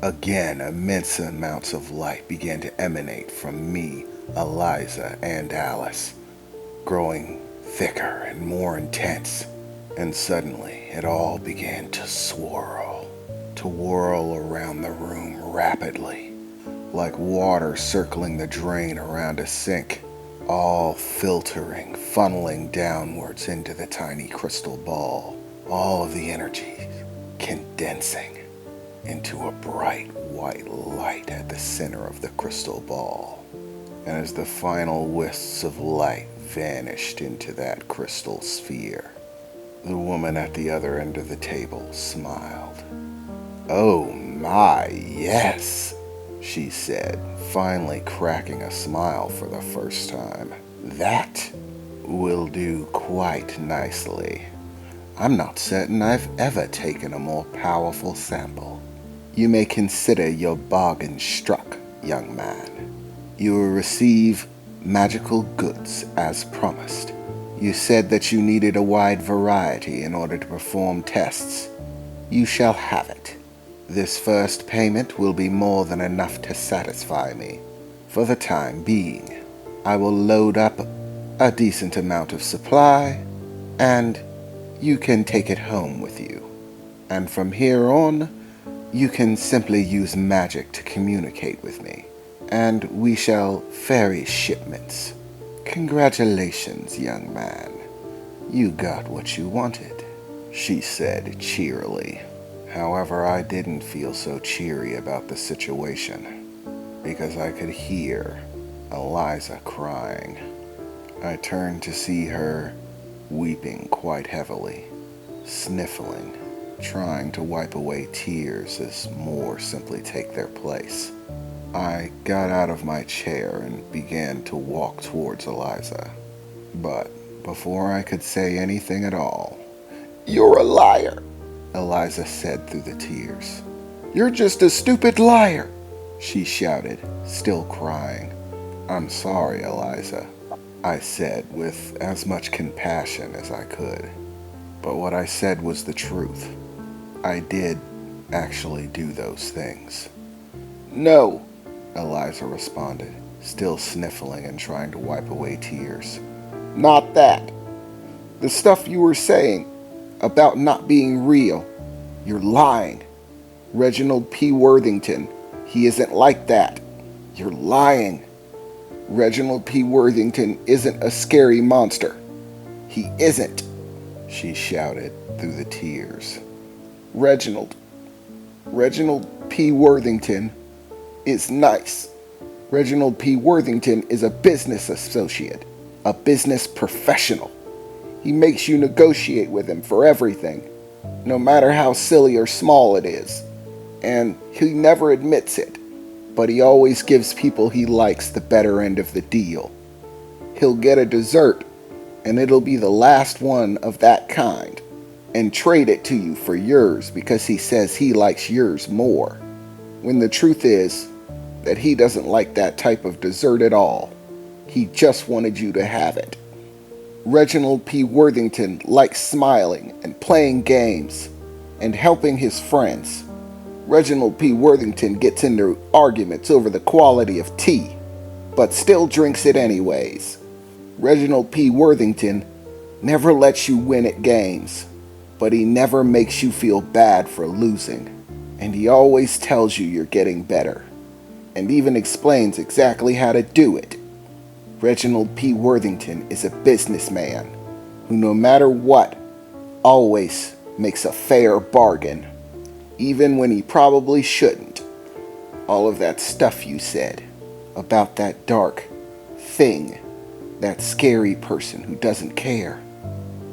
Again, immense amounts of light began to emanate from me, Eliza, and Alice, growing thicker and more intense. And suddenly, it all began to whirl around the room rapidly, like water circling the drain around a sink, all filtering, funneling downwards into the tiny crystal ball, all of the energy condensing into a bright white light at the center of the crystal ball. And as the final wisps of light vanished into that crystal sphere, the woman at the other end of the table smiled. "Oh my, yes," she said, finally cracking a smile for the first time. "That will do quite nicely. I'm not certain I've ever taken a more powerful sample. You may consider your bargain struck, young man. You will receive magical goods as promised. You said that you needed a wide variety in order to perform tests. You shall have it. This first payment will be more than enough to satisfy me. For the time being, I will load up a decent amount of supply, and you can take it home with you. And from here on, you can simply use magic to communicate with me, and we shall ferry shipments. Congratulations, young man. You got what you wanted," she said cheerily. However, I didn't feel so cheery about the situation, because I could hear Eliza crying. I turned to see her weeping quite heavily, sniffling, trying to wipe away tears as more simply take their place. I got out of my chair and began to walk towards Eliza. But before I could say anything at all, "You're a liar," Eliza said through the tears. "You're just a stupid liar," she shouted, still crying. "I'm sorry, Eliza," I said with as much compassion as I could. But what I said was the truth. I did actually do those things. "No," Eliza responded, still sniffling and trying to wipe away tears. "Not that. The stuff you were saying about not being real. You're lying. Reginald P. Worthington, he isn't like that. You're lying. Reginald P. Worthington isn't a scary monster. He isn't," she shouted through the tears. Reginald P. Worthington is nice. Reginald P. Worthington is a business associate, a business professional. He makes you negotiate with him for everything, no matter how silly or small it is. And he never admits it, but he always gives people he likes the better end of the deal. He'll get a dessert, and it'll be the last one of that kind, and trade it to you for yours because he says he likes yours more, when the truth is that he doesn't like that type of dessert at all. He just wanted you to have it. Reginald P. Worthington likes smiling and playing games and helping his friends. Reginald P. Worthington gets into arguments over the quality of tea, but still drinks it anyways. Reginald P. Worthington never lets you win at games, but he never makes you feel bad for losing. And he always tells you you're getting better, and even explains exactly how to do it. Reginald P. Worthington is a businessman who, no matter what, always makes a fair bargain, even when he probably shouldn't. All of that stuff you said about that dark thing, that scary person who doesn't care,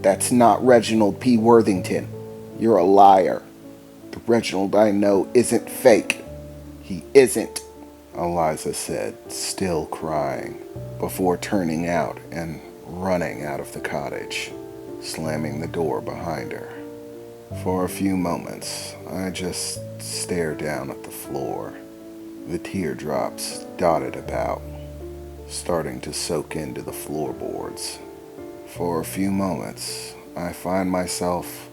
that's not Reginald P. Worthington. You're a liar. The Reginald I know isn't fake. He isn't," Eliza said, still crying, before turning out and running out of the cottage, slamming the door behind her. For a few moments, I just stared down at the floor. The teardrops dotted about, starting to soak into the floorboards. For a few moments, I find myself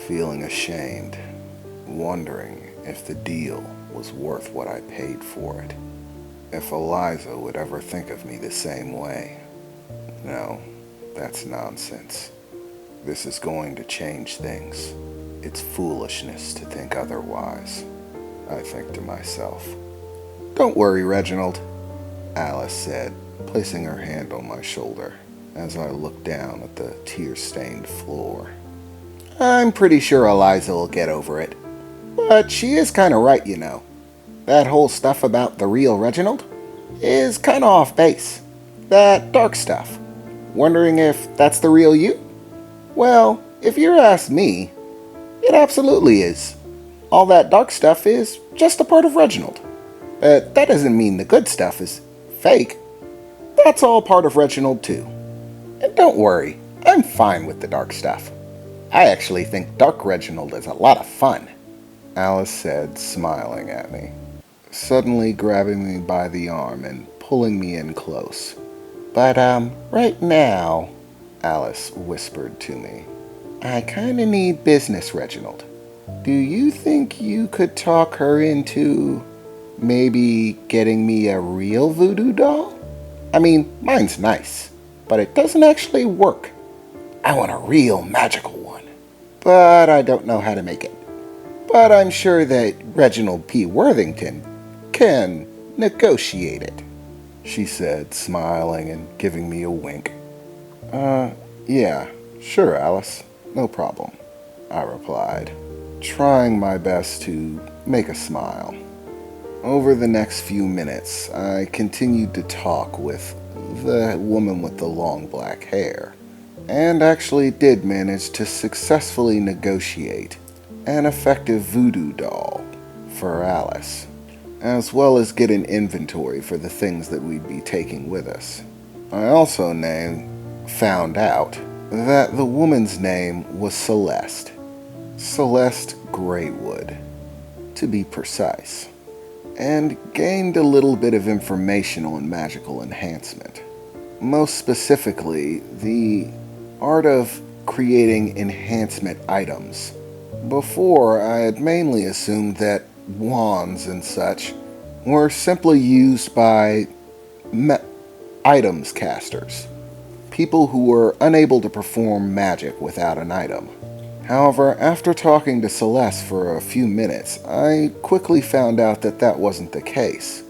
feeling ashamed, wondering if the deal was worth what I paid for it. If Eliza would ever think of me the same way. No, that's nonsense. This is going to change things. It's foolishness to think otherwise, I think to myself. Don't worry, Reginald, Alice said, placing her hand on my shoulder as I looked down at the tear-stained floor. I'm pretty sure Eliza will get over it. But she is kind of right, you know. That whole stuff about the real Reginald is kind of off base. That dark stuff. Wondering if that's the real you? Well, if you ask me, it absolutely is. All that dark stuff is just a part of Reginald. But that doesn't mean the good stuff is fake. That's all part of Reginald too. And don't worry, I'm fine with the dark stuff. I actually think Dark Reginald is a lot of fun, Alice said, smiling at me, suddenly grabbing me by the arm and pulling me in close. But, right now, Alice whispered to me, I kinda need business, Reginald. Do you think you could talk her into maybe getting me a real voodoo doll? I mean, mine's nice, but it doesn't actually work. I want a real magical one, but I don't know how to make it. But I'm sure that Reginald P. Worthington can negotiate it, she said, smiling and giving me a wink. Yeah, sure, Alice, no problem, I replied, trying my best to make a smile. Over the next few minutes, I continued to talk with the woman with the long black hair, and actually did manage to successfully negotiate an effective voodoo doll for Alice, as well as get an inventory for the things that we'd be taking with us. I also found out that the woman's name was Celeste. Celeste Greywood, to be precise, and gained a little bit of information on magical enhancement. Most specifically, the art of creating enhancement items. Before, I had mainly assumed that wands and such were simply used by items casters, people who were unable to perform magic without an item. However, after talking to Celeste for a few minutes, I quickly found out that that wasn't the case.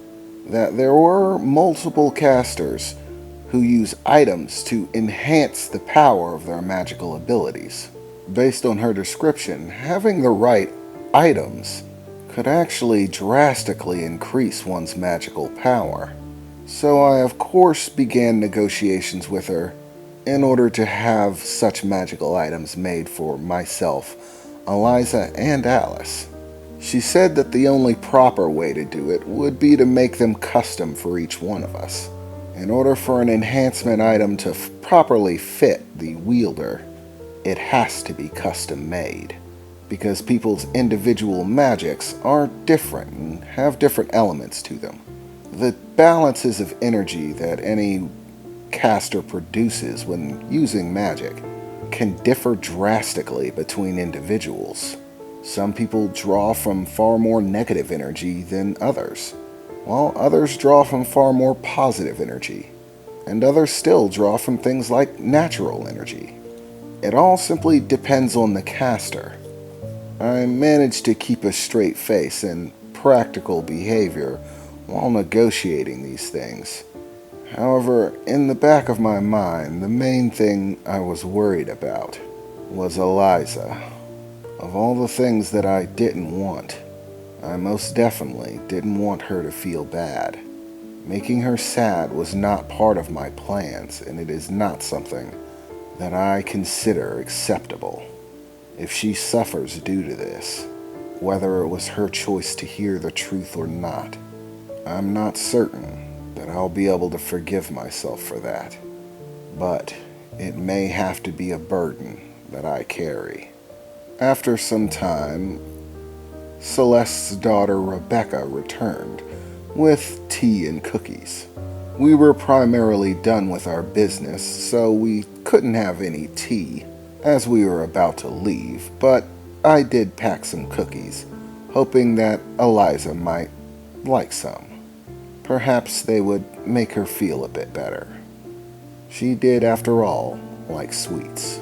That there were multiple casters who use items to enhance the power of their magical abilities. Based on her description, having the right items could actually drastically increase one's magical power. So I of course began negotiations with her in order to have such magical items made for myself, Eliza, and Alice. She said that the only proper way to do it would be to make them custom for each one of us. In order for an enhancement item to properly fit the wielder, it has to be custom made, because people's individual magics are different and have different elements to them. The balances of energy that any caster produces when using magic can differ drastically between individuals. Some people draw from far more negative energy than others, while others draw from far more positive energy, and others still draw from things like natural energy. It all simply depends on the caster. I managed to keep a straight face and practical behavior while negotiating these things. However, in the back of my mind, the main thing I was worried about was Eliza. Of all the things that I didn't want, I most definitely didn't want her to feel bad. Making her sad was not part of my plans, and it is not something that I consider acceptable. If she suffers due to this, whether it was her choice to hear the truth or not, I'm not certain that I'll be able to forgive myself for that. But it may have to be a burden that I carry. After some time, Celeste's daughter Rebecca returned with tea and cookies. We were primarily done with our business, so we couldn't have any tea as we were about to leave, but I did pack some cookies, hoping that Eliza might like some. Perhaps they would make her feel a bit better. She did, after all, like sweets.